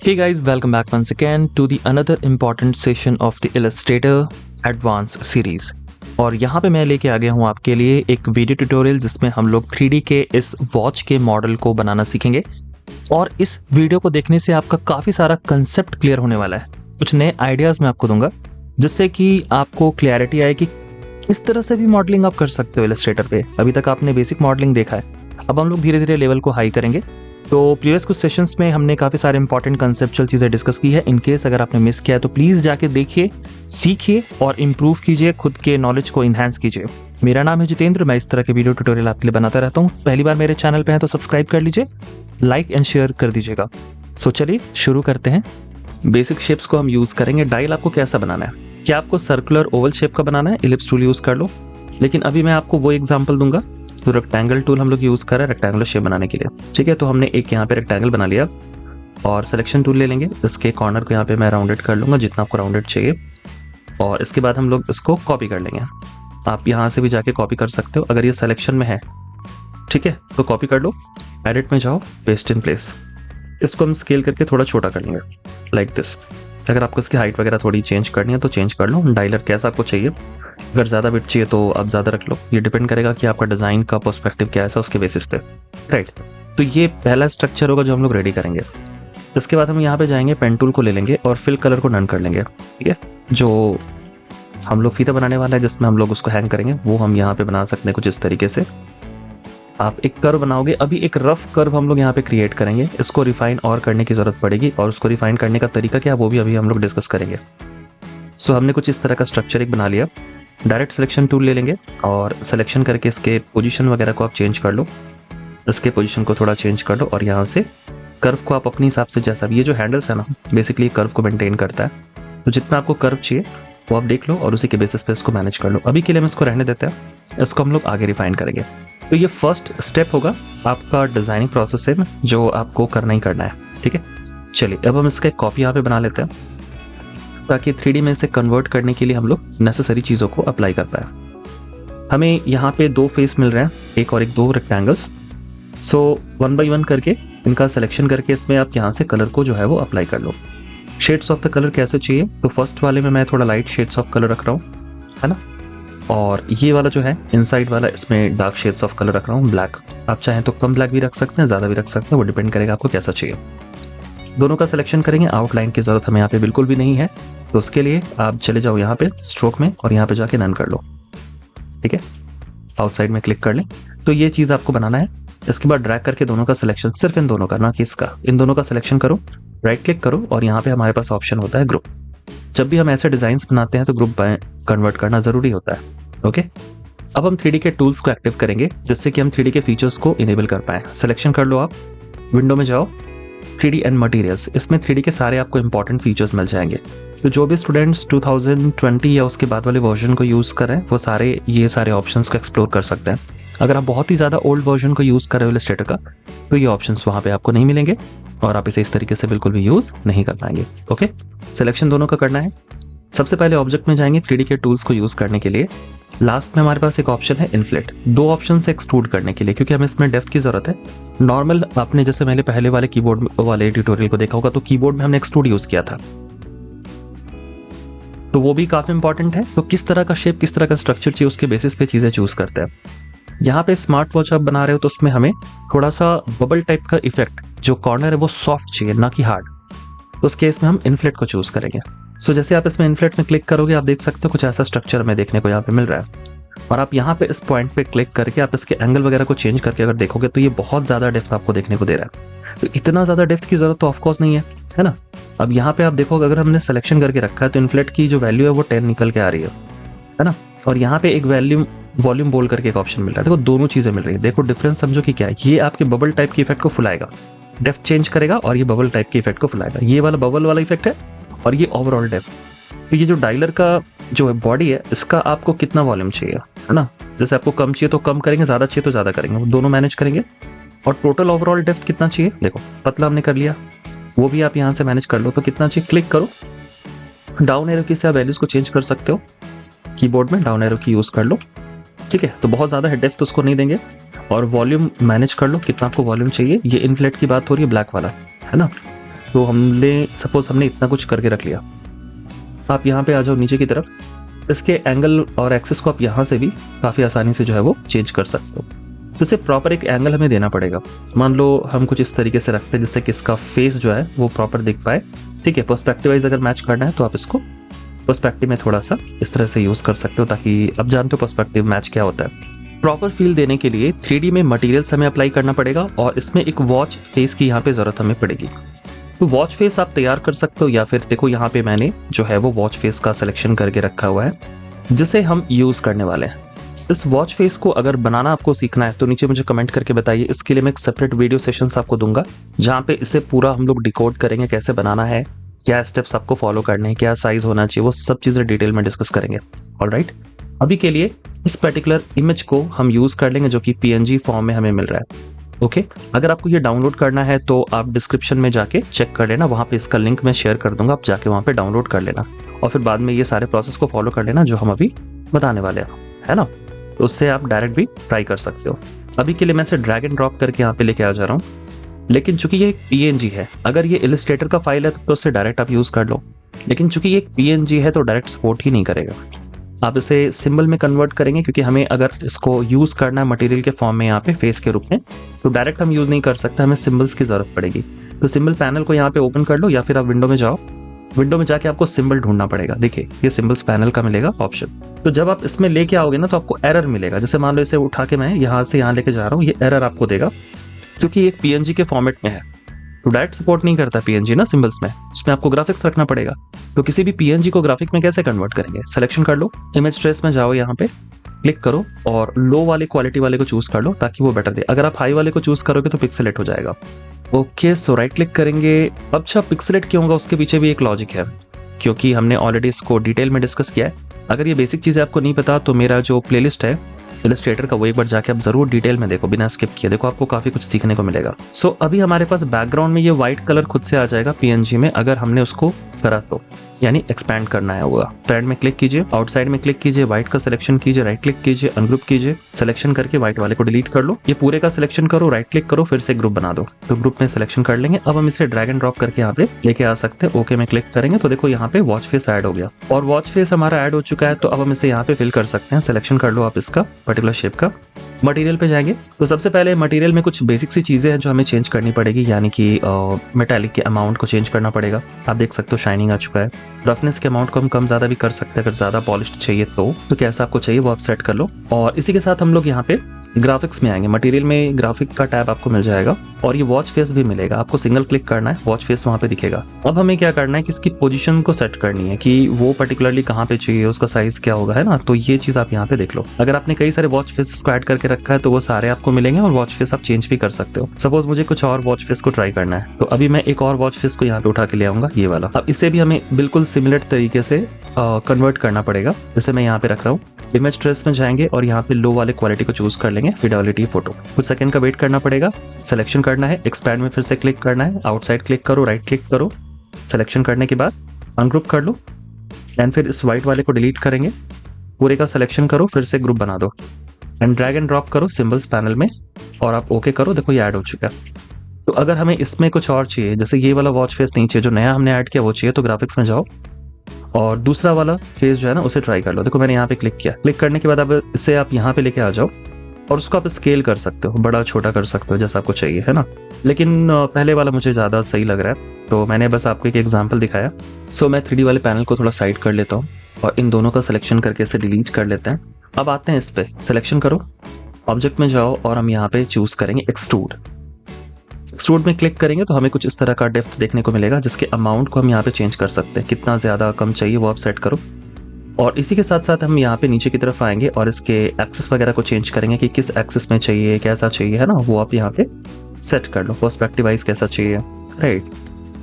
Hey guys, welcome back once again to the another important session of the Illustrator Advanced series। और यहाँ पे मैं लेके आ गया हूँ आपके लिए एक वीडियो ट्यूटोरियल जिसमें हम लोग 3D के इस वॉच के मॉडल को बनाना सीखेंगे। और इस वीडियो को देखने से आपका काफ़ी सारा कंसेप्ट क्लियर होने वाला है। कुछ नए आइडियाज़ मैं आपको दूंगा जिससे कि आपको क्लैरिटी आए कि किस तरह से भी मॉडलिंग आप कर सकते हो इलस्ट्रेटर पे। अभी तक आपने बेसिक मॉडलिंग देखा है, अब हम लोग धीरे धीरे लेवल को हाई करेंगे। तो प्रीवियस कुछ सेशंस में हमने काफ़ी सारे इंपॉर्टेंट कंसेप्चुअल चीज़ें डिस्कस की है। इन केस अगर आपने मिस किया है तो प्लीज़ जाके देखिए, सीखिए और इम्प्रूव कीजिए, खुद के नॉलेज को इन्हांस कीजिए। मेरा नाम है जितेंद्र, मैं इस तरह के वीडियो ट्यूटोरियल आपके लिए बनाता रहता हूँ। पहली बार मेरे चैनल पे हैं तो सब्सक्राइब कर लीजिए, लाइक एंड शेयर कर दीजिएगा। सो चलिए शुरू करते हैं। बेसिक शेप्स को हम यूज़ करेंगे। डायल आपको कैसा बनाना है? क्या आपको सर्कुलर ओवल शेप का बनाना है? इलिप्स टूल यूज़ कर लो। लेकिन अभी मैं आपको वो एग्जाम्पल दूंगा। तो रेक्टेंगल टूल हम लोग यूज़ कर रहे हैं रेक्टेंगुलर शेप बनाने के लिए। ठीक है, तो हमने एक यहाँ पे रेक्टेंगल बना लिया और सिलेक्शन टूल ले लेंगे। इसके कॉर्नर को यहाँ पे मैं राउंडेड कर लूँगा जितना आपको राउंडेड चाहिए। और इसके बाद हम लोग इसको कॉपी कर लेंगे। आप यहाँ से भी जाके कॉपी कर सकते हो अगर ये सिलेक्शन में है। ठीक है, तो कॉपी कर लो, एडिट में जाओ, पेस्ट इन प्लेस। इसको हम स्केल करके थोड़ा छोटा कर लेंगे लाइक दिस। अगर आपको इसकी हाइट वगैरह थोड़ी चेंज करनी है तो चेंज कर लो। डायलर कैसा आपको चाहिए, अगर ज़्यादा बिट चाहिए तो आप ज़्यादा रख लो। ये डिपेंड करेगा कि आपका डिज़ाइन का पर्सपेक्टिव क्या है उसके बेसिस पे, राइट। तो ये पहला स्ट्रक्चर होगा जो हम लोग रेडी करेंगे। इसके बाद हम यहाँ पे जाएंगे, पेन टूल को ले लेंगे और फिल कलर को डन कर लेंगे। ठीक है, जो हम लोग फीता बनाने वाला है जिसमें हम लोग उसको हैंग करेंगे वो हम यहाँ पे बना सकते हैं कुछ इस तरीके से। आप एक कर्व बनाओगे, अभी एक रफ कर्व हम लोग यहाँ पे क्रिएट करेंगे। इसको रिफाइन और करने की ज़रूरत पड़ेगी और उसको रिफाइन करने का तरीका क्या वो भी अभी हम लोग डिस्कस करेंगे। सो हमने कुछ इस तरह का स्ट्रक्चर एक बना लिया। डायरेक्ट सिलेक्शन टूल ले लेंगे और सिलेक्शन करके इसके पोजीशन वगैरह को आप चेंज कर लो। इसके पोजीशन को थोड़ा चेंज कर लो और यहाँ से कर्व को आप अपने हिसाब से, जैसा भी ये जो हैंडल्स है ना बेसिकली कर्व को मेंटेन करता है, तो जितना आपको कर्व चाहिए वो आप देख लो और उसी के बेसिस पे इसको मैनेज कर लो। अभी के लिए हम इसको रहने देते हैं, इसको हम लोग आगे रिफाइन करेंगे। तो ये फर्स्ट स्टेप होगा आपका डिज़ाइनिंग प्रोसेस में जो आपको करना ही करना है। ठीक है, चलिए अब हम इसका कॉपी यहाँ पे बना लेते हैं ताकि 3D में इसे कन्वर्ट करने के लिए हम लोग नेसेसरी चीज़ों को अप्लाई कर पाए। हमें यहाँ पे दो फेस मिल रहे हैं, एक और एक, दो रेक्टेंगल्स। सो 1 बाय 1 करके इनका सिलेक्शन करके इसमें आप यहाँ से कलर को जो है वो अप्लाई कर लो। शेड्स ऑफ द कलर कैसे चाहिए, तो फर्स्ट वाले में मैं थोड़ा लाइट शेड्स ऑफ कलर रख रहा हूँ, है ना। और ये वाला जो है इनसाइड वाला, इसमें डार्क शेड्स ऑफ कलर रख रहा हूँ, ब्लैक। आप चाहें तो कम ब्लैक भी रख सकते हैं, ज़्यादा भी रख सकते हैं, वो डिपेंड करेगा आपको कैसा चाहिए। दोनों का सिलेक्शन करेंगे। आउटलाइन की ज़रूरत हमें यहाँ पे बिल्कुल भी नहीं है, तो उसके लिए आप चले जाओ यहाँ पे स्ट्रोक में और यहाँ पे जाके नन कर लो। ठीक है, आउटसाइड में क्लिक कर लें। तो ये चीज़ आपको बनाना है। इसके बाद ड्रैग करके दोनों का सिलेक्शन, सिर्फ इन दोनों का, ना कि इसका, इन दोनों का सिलेक्शन करो, राइट क्लिक करो और यहाँ पे हमारे पास ऑप्शन होता है ग्रुप। जब भी हम ऐसे डिज़ाइंस बनाते हैं तो ग्रुप कन्वर्ट करना ज़रूरी होता है। ओके, अब हम 3D के टूल्स को एक्टिव करेंगे जिससे कि हम 3D के फीचर्स को इनेबल कर पाएँ। सिलेक्शन कर लो, आप विंडो में जाओ, 3D एंड मटेरियल्स। इसमें 3D के सारे आपको इंपॉर्टेंट फीचर्स मिल जाएंगे। तो जो भी स्टूडेंट्स 2020 या उसके बाद वाले वर्जन को यूज़ कर रहे हैं वो सारे ये सारे ऑप्शंस को एक्सप्लोर कर सकते हैं। अगर आप बहुत ही ज़्यादा ओल्ड वर्जन को यूज़ कर रहे हो इलस्ट्रेटर का तो ये ऑप्शंस वहाँ पे आपको नहीं मिलेंगे और आप इसे इस तरीके से बिल्कुल भी यूज़ नहीं कर पाएंगे। ओके, सिलेक्शन दोनों का करना है। सबसे पहले ऑब्जेक्ट में जाएंगे 3D के टूल्स को यूज़ करने के लिए। लास्ट में हमारे पास एक ऑप्शन है इन्फ्लेट, दो ऑप्शन से एक्सट्रूड करने के लिए, क्योंकि हमें इसमें डेप्थ की ज़रूरत है। नॉर्मल आपने जैसे मैंने पहले वाले कीबोर्ड वाले ट्यूटोरियल को देखा होगा तो कीबोर्ड में हमने एक्सट्रूड यूज़ किया था, तो वो भी काफ़ी इंपॉर्टेंट है। तो किस तरह का शेप, किस तरह का स्ट्रक्चर चाहिए उसके बेसिस पे चीज़ें चूज़ करते हैं। यहाँ पे स्मार्ट वॉच आप बना रहे हो तो उसमें हमें थोड़ा सा बबल टाइप का इफेक्ट, जो कॉर्नर है वो सॉफ्ट चाहिए ना कि हार्ड, तो उस केस में हम इन्फ्लेट को चूज़ करेंगे। सो जैसे आप इसमें इन्फ्लेट में क्लिक करोगे आप देख सकते हो कुछ ऐसा स्ट्रक्चर हमें देखने को यहाँ पे मिल रहा है। और आप यहाँ पे इस पॉइंट पे क्लिक करके आप इसके एंगल वगैरह को चेंज करके अगर देखोगे तो ये बहुत ज़्यादा डेप्थ आपको देखने को दे रहा है। तो इतना ज़्यादा डेप्थ की ज़रूरत तो ऑफकोर्स नहीं है ना। अब यहाँ पे आप देखोगे अगर हमने सिलेक्शन करके रखा है तो इन्फ्लेट की जो वैल्यू है वो 10 निकल के आ रही है ना। और यहाँ पे एक वॉल्यूम बोल करके एक ऑप्शन मिल रहा है। देखो दोनों चीज़ें मिल रही है। देखो डिफरेंस समझो कि क्या है। ये आपके बबल टाइप के इफेक्ट को फुलाएगा, डेप्थ चेंज करेगा, और ये बबल टाइप के इफेक्ट को फुलाएगा। ये वाला बबल वाला इफेक्ट है और ये ओवरऑल डेप्थ। तो ये जो डायलर का जो है बॉडी है इसका आपको कितना वॉल्यूम चाहिए, है ना। जैसे आपको कम चाहिए तो कम करेंगे, ज़्यादा चाहिए तो ज़्यादा करेंगे, वो दोनों मैनेज करेंगे। और टोटल ओवरऑल डेप्थ कितना चाहिए, देखो पतला हमने कर लिया, वो भी आप यहाँ से मैनेज कर लो। तो कितना चाहिए, क्लिक करो, डाउन एरो की से आप वैल्यूज़ को चेंज कर सकते हो। कीबोर्ड में डाउन एरो की यूज़ कर लो। ठीक है, तो बहुत ज़्यादा है डेप्थ उसको नहीं देंगे। और वॉल्यूम मैनेज कर लो, कितना आपको वॉल्यूम चाहिए। ये इन्फ्लेट की बात हो रही है, ब्लैक वाला, है ना। तो हमने सपोज हमने इतना कुछ करके रख लिया, आप यहाँ पे आ जाओ नीचे की तरफ, इसके एंगल और एक्सिस को आप यहाँ से भी काफ़ी आसानी से जो है वो चेंज कर सकते हो। तो इसे प्रॉपर एक एंगल हमें देना पड़ेगा। मान लो हम कुछ इस तरीके से रखते हैं जिससे कि इसका फेस जो है वो प्रॉपर दिख पाए, ठीक है। पर्सपेक्टिव वाइज अगर मैच करना है तो आप इसको पर्सपेक्टिव में थोड़ा सा इस तरह से यूज़ कर सकते हो, ताकि अब जानते हो पर्सपेक्टिव मैच क्या होता है। प्रॉपर फील देने के लिए 3D में मटेरियल्स हमें अप्लाई करना पड़ेगा और इसमें एक वॉच फेस की यहाँ पे ज़रूरत हमें पड़ेगी। तो वॉच फेस आप तैयार कर सकते हो, या फिर देखो यहाँ पे मैंने जो है वो वॉच फेस का सिलेक्शन करके रखा हुआ है जिसे हम यूज़ करने वाले हैं। इस वॉच फेस को अगर बनाना आपको सीखना है तो नीचे मुझे कमेंट करके बताइए। इसके लिए मैं एक सेपरेट वीडियो सेशंस आपको दूंगा जहाँ पे इसे पूरा हम लोग डिकोड करेंगे, कैसे बनाना है, क्या स्टेप्स आपको फॉलो करने हैं, क्या साइज होना चाहिए, वो सब चीज़ें डिटेल में डिस्कस करेंगे। ऑलराइट, अभी के लिए इस पर्टिकुलर इमेज को हम यूज़ कर लेंगे जो कि PNG फॉर्म में हमें मिल रहा है। ओके, अगर आपको ये डाउनलोड करना है तो आप डिस्क्रिप्शन में जाके चेक कर लेना, वहाँ पे इसका लिंक मैं शेयर कर दूंगा, आप जाके वहाँ पे डाउनलोड कर लेना और फिर बाद में ये सारे प्रोसेस को फॉलो कर लेना जो हम अभी बताने वाले हैं, है ना। तो उससे आप डायरेक्ट भी ट्राई कर सकते हो। अभी के लिए मैं इसे ड्रैग एंड ड्रॉप करके यहाँ पे लेके आ जा रहा हूँ, लेकिन चूंकि ये एक PNG है, अगर ये इलस्ट्रेटर का फाइल है तो उससे डायरेक्ट आप यूज़ कर लो, लेकिन चूंकि ये एक PNG है तो डायरेक्ट सपोर्ट ही नहीं करेगा। आप इसे सिंबल में कन्वर्ट करेंगे, क्योंकि हमें अगर इसको यूज़ करना है मटेरियल के फॉर्म में यहाँ पे फेस के रूप में, तो डायरेक्ट हम यूज़ नहीं कर सकते, हमें सिंबल्स की ज़रूरत पड़ेगी। तो सिंबल पैनल को यहाँ पे ओपन कर लो, या फिर आप विंडो में जाओ, विंडो में जाके आपको सिंबल ढूंढना पड़ेगा। देखिए ये सिंबल्स पैनल का मिलेगा ऑप्शन। तो जब आप इसमें लेके आओगे ना तो आपको एरर मिलेगा। जैसे मान लो इसे उठा के मैं यहाँ से यहाँ लेके जा रहा हूँ, ये एरर आपको देगा क्योंकि ये एक PNG के फॉर्मेट में है, तो डायरेक्ट सपोर्ट नहीं करता PNG ना सिंबल्स में, उसमें आपको ग्राफिक्स रखना पड़ेगा। तो किसी भी PNG को ग्राफिक में कैसे कन्वर्ट करेंगे, सिलेक्शन कर लो, इमेज ट्रेस में जाओ, यहाँ पे क्लिक करो और लो वाले क्वालिटी वाले को चूज कर लो ताकि वो बेटर दे। अगर आप हाई वाले को चूज करोगे तो पिक्सेलेट हो जाएगा। ओके, सो राइट क्लिक करेंगे। अच्छा, पिक्सेलेट क्यों होगा उसके पीछे भी एक लॉजिक है, क्योंकि हमने ऑलरेडी इसको डिटेल में डिस्कस किया है। अगर ये बेसिक चीज़ें आपको नहीं पता तो मेरा जो प्लेलिस्ट है इलस्ट्रेटर का वो एक बार जाके आप जरूर डिटेल में देखो, बिना स्किप किए देखो, आपको काफी कुछ सीखने को मिलेगा। सो अभी हमारे पास बैकग्राउंड में ये व्हाइट कलर खुद से आ जाएगा PNG में, अगर हमने उसको करा तो, यानी एक्सपैंड करना है होगा। ट्रेंड में क्लिक कीजिए, आउटसाइड में क्लिक कीजिए, व्हाइट का सिलेक्शन कीजिए, राइट क्लिक कीजिए, अनग्रुप कीजिए, सिलेक्शन करके व्हाइट वाले को डिलीट कर लो। ये पूरे का सिलेक्शन करो, राइट क्लिक करो, फिर से ग्रुप बना दो, तो ग्रुप में सिलेक्शन कर लेंगे। अब हम इसे ड्रैग एंड ड्रॉप करके यहाँ पे लेके आ सकते हैं। ओके में क्लिक करेंगे तो देखो यहाँ पे वॉच फेस ऐड हो गया, और वॉच फेस हमारा ऐड हो चुका है। तो अब हम इसे यहाँ पे फिल कर सकते हैं। सिलेक्शन कर लो आप इसका पर्टिकुलर शेप का। मटेरियल पे जाएंगे तो सबसे पहले मटेरियल में कुछ बेसिक सी चीजें हैं जो हमें चेंज करनी पड़ेगी, यानी कि मेटालिक के अमाउंट को चेंज करना पड़ेगा। आप देख सकते हो शाइनिंग आ चुका है। रफनेस के अमाउंट को हम कम ज्यादा भी कर सकते हैं, अगर ज्यादा पॉलिश्ड चाहिए तो कैसा आपको चाहिए वो आप सेट कर लो। और इसी के साथ हम लोग यहाँ पे ग्राफिक्स में आएंगे। मटेरियल में ग्राफिक का टैब आपको मिल जाएगा और ये वॉच फेस भी मिलेगा। आपको सिंगल क्लिक करना है, वॉच फेस वहां पे दिखेगा। अब हमें क्या करना है कि इसकी पोजीशन को सेट करनी है कि वो पर्टिकुलरली कहाँ पे चाहिए, उसका साइज क्या होगा, है ना। तो ये चीज आप यहाँ पे देख लो। अगर आपने कई सारे वॉच फेस को ऐड करके रखा है तो वो सारे आपको मिलेंगे और वॉच फेस आप चेंज भी कर सकते हो। सपोज मुझे कुछ और वॉच फेस को ट्राई करना है तो अभी मैं एक और वॉच फेस को यहाँ पे उठा के ले आऊंगा, ये वाला। अब इसे भी हमें बिल्कुल सिमिलर तरीके से कन्वर्ट करना पड़ेगा। जैसे मैं यहाँ पे रख रहा हूँ, इमेज ट्रेस में जाएंगे और यहाँ पे लो वाले क्वालिटी को चूज कर लेंगे, फिडेलिटी फोटो। कुछ सेकंड का वेट करना पड़ेगा। सिलेक्शन करना है, एक्सपैंड में फिर से क्लिक करना है, आउटसाइड क्लिक करो, राइट क्लिक करो, सिलेक्शन करने के बाद अनग्रुप कर लो, एंड फिर इस व्हाइट वाले को डिलीट करेंगे। पूरे का सिलेक्शन करो, फिर से ग्रुप बना दो एंड ड्रैग एंड ड्रॉप करो सिंबल्स पैनल में और आप ओके करो। देखो ये ऐड हो चुका है। तो अगर हमें इसमें कुछ और चाहिए, जैसे ये वाला वॉच फेस नहीं चाहिए, जो नया हमने ऐड किया वो चाहिए, तो ग्राफिक्स में जाओ और दूसरा वाला फेस जो है ना उसे ट्राई कर लो। देखो मैंने यहाँ पे क्लिक किया। क्लिक करने के बाद अब इसे आप यहाँ पे लेके आ जाओ और उसको आप स्केल कर सकते हो, बड़ा छोटा कर सकते हो जैसा आपको चाहिए, है ना। लेकिन पहले वाला मुझे ज़्यादा सही लग रहा है तो मैंने बस आपको एक एग्जाम्पल दिखाया। सो मैं 3D वाले पैनल को थोड़ा साइड कर लेता हूँ और इन दोनों का सिलेक्शन करके इसे डिलीट कर लेते हैं। अब आते हैं इस पे, सिलेक्शन करो, ऑब्जेक्ट में जाओ और हम यहाँ पे चूज करेंगे एक्सट्रूड। एक्सट्रूड में क्लिक करेंगे तो हमें कुछ इस तरह का डेप्थ देखने को मिलेगा, जिसके अमाउंट को हम यहाँ पे चेंज कर सकते हैं। कितना ज़्यादा कम चाहिए वो आप सेट करो। और इसी के साथ साथ हम यहाँ पे नीचे की तरफ आएंगे और इसके एक्सेस वगैरह को चेंज करेंगे कि किस एक्सेस में चाहिए, कैसा चाहिए, है ना, वो आप यहाँ पे सेट कर लो। पर्सपेक्टिव वाइज कैसा चाहिए, राइट।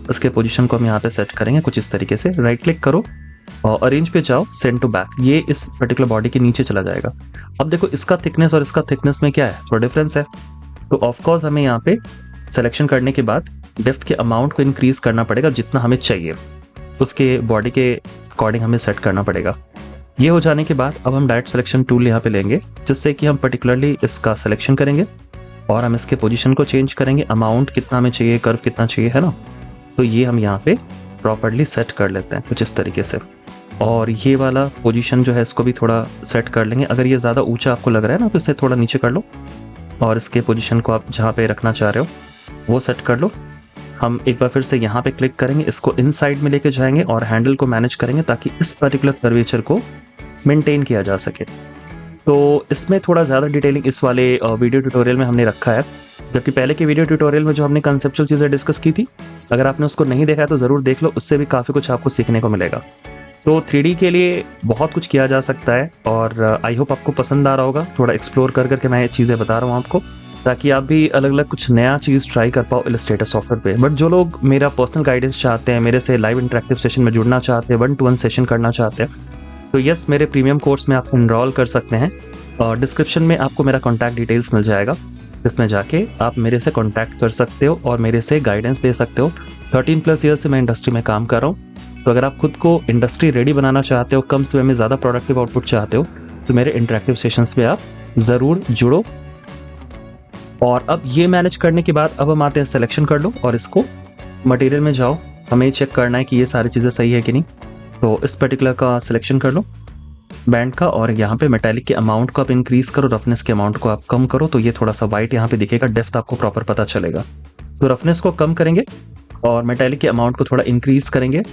उसके पोजीशन को हम यहाँ पे सेट करेंगे कुछ इस तरीके से। राइट क्लिक करो और अरेंज पे जाओ, सेंड टू बैक, ये इस पर्टिकुलर बॉडी के नीचे चला जाएगा। अब देखो इसका थिकनेस और इसका थिकनेस में क्या है, थोड़ा डिफरेंस है। तो ऑफकोर्स हमें यहाँ पे सिलेक्शन करने के बाद डेप्थ के अमाउंट को इंक्रीज करना पड़ेगा, जितना हमें चाहिए उसके बॉडी के अकॉर्डिंग हमें सेट करना पड़ेगा। ये हो जाने के बाद अब हम डायरेक्ट सिलेक्शन टूल यहाँ पे लेंगे, जिससे कि हम पर्टिकुलरली इसका सिलेक्शन करेंगे और हम इसके पोजीशन को चेंज करेंगे, अमाउंट कितना हमें चाहिए, कर्व कितना चाहिए, है ना। तो ये हम यहाँ पे प्रॉपर्ली सेट कर लेते हैं कुछ इस तरीके से। और ये वाला पोजीशन जो है इसको भी थोड़ा सेट कर लेंगे। अगर ये ज़्यादा ऊंचा आपको लग रहा है ना तो इसे थोड़ा नीचे कर लो और इसके पोजीशन को आप जहाँ पे रखना चाह रहे हो वो सेट कर लो। हम एक बार फिर से यहाँ पे क्लिक करेंगे, इसको इन साइड में लेके जाएंगे और हैंडल को मैनेज करेंगे ताकि इस पर्टिकुलर कर्वेचर को मेंटेन किया जा सके। तो इसमें थोड़ा ज़्यादा डिटेलिंग इस वाले वीडियो ट्यूटोरियल में हमने रखा है, जबकि पहले के वीडियो ट्यूटोरियल में जो हमने कंसेप्चुअल चीज़ें डिस्कस की थी, अगर आपने उसको नहीं देखा है तो ज़रूर देख लो, उससे भी काफ़ी कुछ आपको सीखने को मिलेगा। तो 3D के लिए बहुत कुछ किया जा सकता है और आई होप आपको पसंद आ रहा होगा। थोड़ा एक्सप्लोर कर करके मैं ये चीज़ें बता रहा हूँ आपको, ताकि आप भी अलग अलग कुछ नया चीज़ ट्राई कर पाओ इलस्ट्रेटर सॉफ्टवेयर पे। बट जो लोग मेरा पर्सनल गाइडेंस चाहते हैं, मेरे से लाइव इंटरेक्टिव सेशन में जुड़ना चाहते हैं, 1-to-1 सेशन करना चाहते हैं, तो यस, मेरे प्रीमियम कोर्स में आप इनरोल कर सकते हैं। और डिस्क्रिप्शन में आपको मेरा कॉन्टैक्ट डिटेल्स मिल जाएगा, जिसमें जाके आप मेरे से कॉन्टैक्ट कर सकते हो और मेरे से गाइडेंस ले सकते हो। 13+ ईयर्स से मैं इंडस्ट्री में काम कर रहा हूँ, तो अगर आप खुद को इंडस्ट्री रेडी बनाना चाहते हो, कम समय में ज़्यादा प्रोडक्टिव आउटपुट चाहते हो, तो मेरे इंटरेक्टिव सेशंस में आप ज़रूर जुड़ो। और अब ये मैनेज करने के बाद अब हम आते हैं सिलेक्शन कर लो और इसको मटेरियल में जाओ। हमें चेक करना है कि ये सारी चीज़ें सही है कि नहीं। तो इस पर्टिकुलर का सिलेक्शन कर लो बैंड का, और यहाँ पे मेटालिक के अमाउंट को आप इंक्रीज करो, रफनेस के अमाउंट को आप कम करो, तो ये थोड़ा सा वाइट यहाँ पे दिखेगा, डेप्थ आपको प्रॉपर पता चलेगा। तो रफनेस को कम करेंगे और मेटालिक के अमाउंट को थोड़ा इंक्रीज करेंगे।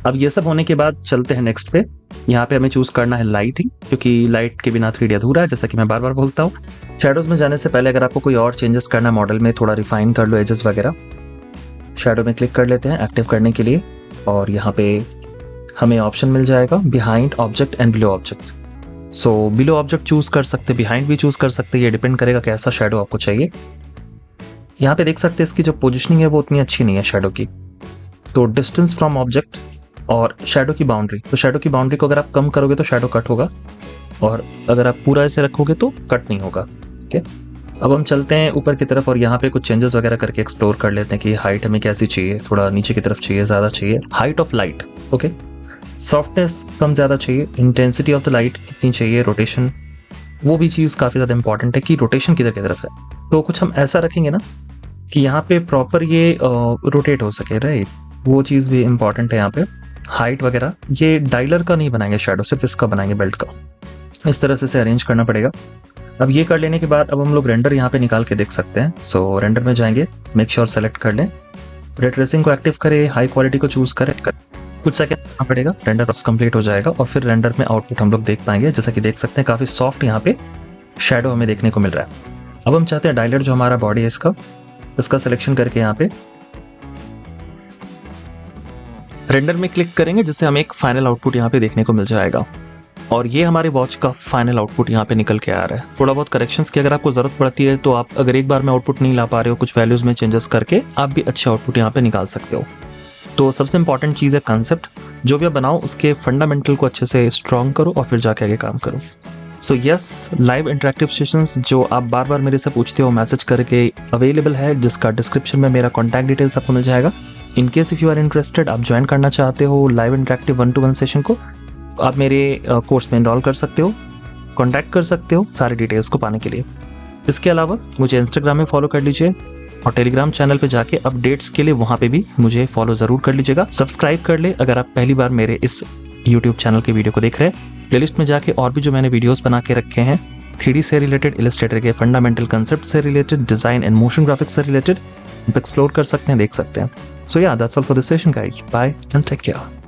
अब ये सब होने के बाद चलते हैं नेक्स्ट पे। यहाँ पे हमें चूज करना है लाइटिंग, क्योंकि लाइट के बिना 3D अधूरा है, जैसा कि मैं बार बार बोलता हूँ। शेडोज में जाने से पहले अगर आपको कोई और चेंजेस करना है मॉडल में, थोड़ा रिफाइन कर लो एजेस वगैरह। शेडो में क्लिक कर लेते हैं एक्टिव करने के लिए, और यहाँ पे हमें ऑप्शन मिल जाएगा behind object and below object. So below object choose कर सकते, बिहाइंड भी चूज कर सकते, ये डिपेंड करेगा कैसा शेडो आपको चाहिए। यहाँ पे देख सकते हैं इसकी जो पोजिशनिंग है वो उतनी अच्छी नहीं है शेडो की। तो डिस्टेंस फ्रॉम ऑब्जेक्ट और शेडो की बाउंड्री, तो शेडो की बाउंड्री को अगर आप कम करोगे तो शेडो कट होगा, और अगर आप पूरा ऐसे रखोगे तो कट नहीं होगा। ठीक है, अब हम चलते हैं ऊपर की तरफ और यहाँ पे कुछ चेंजेस वगैरह करके एक्सप्लोर कर लेते हैं कि हाइट हमें कैसी चाहिए, थोड़ा नीचे की तरफ चाहिए, ज़्यादा चाहिए, height of light, okay, softness कम ज़्यादा चाहिए, इंटेंसिटी ऑफ द लाइट कितनी चाहिए, रोटेशन, वो भी चीज़ काफ़ी ज़्यादा इंपॉर्टेंट है कि रोटेशन किधर की तरफ है। तो कुछ हम ऐसा रखेंगे ना कि यहाँ पे प्रॉपर ये रोटेट हो सके, राइट, वो चीज़ भी इंपॉर्टेंट है यहाँ पे। हाइट वगैरह ये डायलर का नहीं बनाएंगे शेडो, सिर्फ इसका बनाएंगे, बेल्ट का। इस तरह से इसे अरेंज करना पड़ेगा। अब ये कर लेने के बाद अब हम लोग रेंडर यहाँ पे निकाल के देख सकते हैं। सो रेंडर में जाएंगे, मेक श्योर सेलेक्ट कर लें, रे ट्रेसिंग को एक्टिव करें, हाई क्वालिटी को चूज करें, कुछ सेकंड करना पड़ेगा, रेंडर कंप्लीट हो जाएगा और फिर रेंडर में आउटपुट हम लोग देख पाएंगे। जैसा कि देख सकते हैं काफ़ी सॉफ्ट यहाँ पे शेडो हमें देखने को मिल रहा है। अब हम चाहते हैं डायलर जो हमारा बॉडी है इसका सिलेक्शन करके यहाँ पे रेंडर में क्लिक करेंगे, जिससे हमें एक फाइनल आउटपुट यहाँ पे देखने को मिल जाएगा। और ये हमारे वॉच का फाइनल आउटपुट यहाँ पे निकल के आ रहा है। थोड़ा बहुत करेक्शंस की अगर आपको जरूरत पड़ती है तो आप अगर एक बार में आउटपुट नहीं ला पा रहे हो, कुछ वैल्यूज में चेंजेस करके आप भी अच्छे आउटपुट यहाँ पे निकाल सकते हो। तो सबसे इंपॉर्टेंट चीज़ है कंसेप्ट, जो भी आप बनाओ उसके फंडामेंटल को अच्छे से स्ट्रॉन्ग करो और फिर जाके आगे काम करो। So yes, live interactive sessions जो आप बार बार मेरे से पूछते हो मैसेज करके अवेलेबल है, जिसका डिस्क्रिप्शन में मेरा कॉन्टैक्ट डिटेल्स आपको मिल जाएगा। In case if you are interested, आप ज्वाइन करना चाहते हो लाइव इंटरेक्टिव 1-to-1 सेशन को, आप मेरे कोर्स में इनरोल कर सकते हो, कॉन्टैक्ट कर सकते हो सारे डिटेल्स को पाने के लिए। इसके अलावा मुझे इंस्टाग्राम में फॉलो कर लीजिए और टेलीग्राम चैनल पे जाके अपडेट्स के लिए वहाँ पे भी मुझे फॉलो ज़रूर कर लीजिएगा। सब्सक्राइब कर ले अगर आप पहली बार मेरे इस यूट्यूब चैनल के वीडियो को देख रहे हैं। प्लेलिस्ट में जाके और भी जो मैंने वीडियोस बना के रखे हैं 3D से रिलेटेड, इलस्ट्रेटर के फंडामेंटल कंसेप्ट से related, design and motion graphics से रिलेटेड, आप एक्सप्लोर कर सकते हैं, देख सकते हैं। सो या that's all for this session guys, bye and take care.